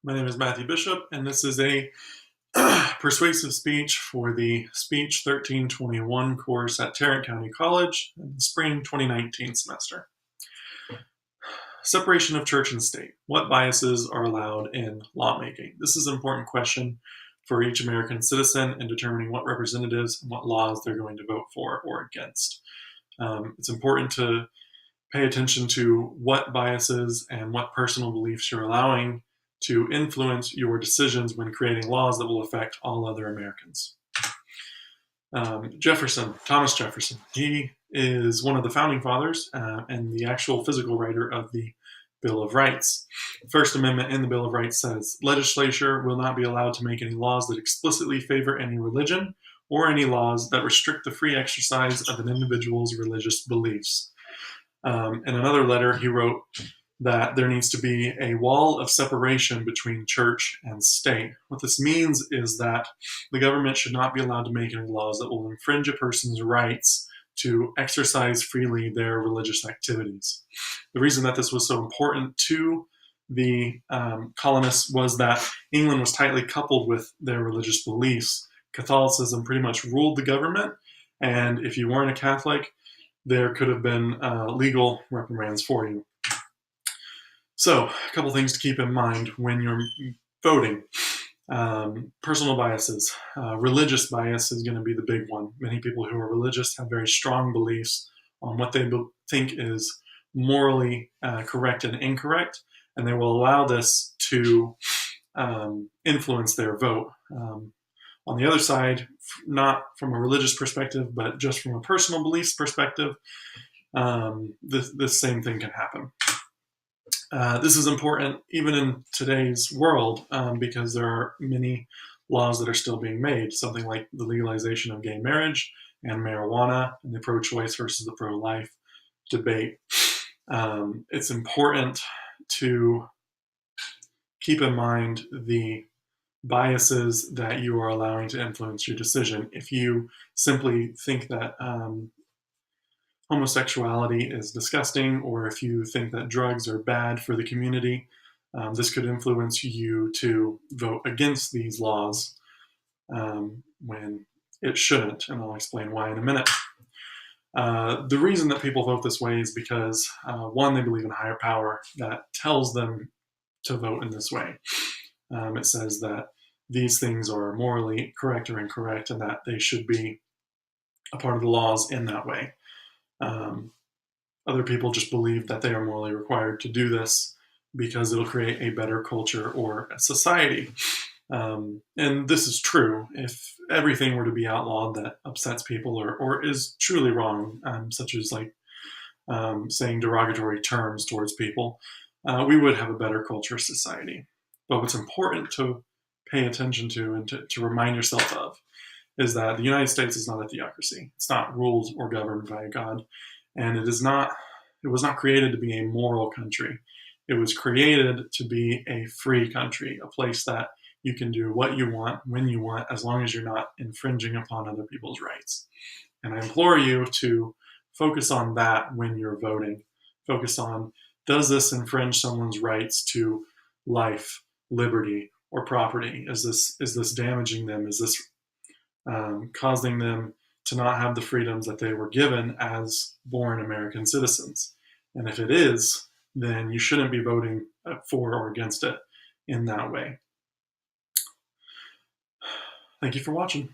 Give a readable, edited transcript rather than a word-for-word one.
My name is Matthew Bishop, and this is a persuasive speech for the Speech 1321 course at Tarrant County College in the spring 2019 semester. Separation of church and state. What biases are allowed in lawmaking? This is an important question for each American citizen in determining what representatives and what laws they're going to vote for or against. It's important to pay attention to what biases and what personal beliefs you're allowing to influence your decisions when creating laws that will affect all other Americans. Thomas Jefferson, he is one of the founding fathers and the actual physical writer of the Bill of Rights. The First Amendment in the Bill of Rights says, legislature will not be allowed to make any laws that explicitly favor any religion or any laws that restrict the free exercise of an individual's religious beliefs. In another letter, he wrote that there needs to be a wall of separation between church and state. What this means is that the government should not be allowed to make any laws that will infringe a person's rights to exercise freely their religious activities. The reason that this was so important to the colonists was that England was tightly coupled with their religious beliefs. Catholicism pretty much ruled the government, and if you weren't a Catholic, there could have been legal reprimands for you. So, a couple things to keep in mind when you're voting. Personal biases. Religious bias is going to be the big one. Many people who are religious have very strong beliefs on what they think is morally correct and incorrect, and they will allow this to influence their vote. On the other side, not from a religious perspective, but just from a personal beliefs perspective, the same thing can happen. This is important even in today's world because there are many laws that are still being made, something like the legalization of gay marriage and marijuana and the pro-choice versus the pro-life debate. It's important to keep in mind the biases that you are allowing to influence your decision. If you simply think that homosexuality is disgusting, or if you think that drugs are bad for the community, this could influence you to vote against these laws when it shouldn't, and I'll explain why in a minute. The reason that people vote this way is because, one, they believe in a higher power that tells them to vote in this way. It says that these things are morally correct or incorrect and that they should be a part of the laws in that way. Other people just believe that they are morally required to do this because it'll create a better culture or a society. And this is true. If everything were to be outlawed that upsets people or is truly wrong, such as like saying derogatory terms towards people, we would have a better culture society. But what's important to pay attention to and to remind yourself of is that the United States is not a theocracy. It's not ruled or governed by a God. And it was not created to be a moral country. It was created to be a free country, a place that you can do what you want, when you want, as long as you're not infringing upon other people's rights. And I implore you to focus on that when you're voting. Focus on, does this infringe someone's rights to life, liberty, or property? Is this damaging them? Is this causing them to not have the freedoms that they were given as born American citizens? And if it is, then you shouldn't be voting for or against it in that way. Thank you for watching.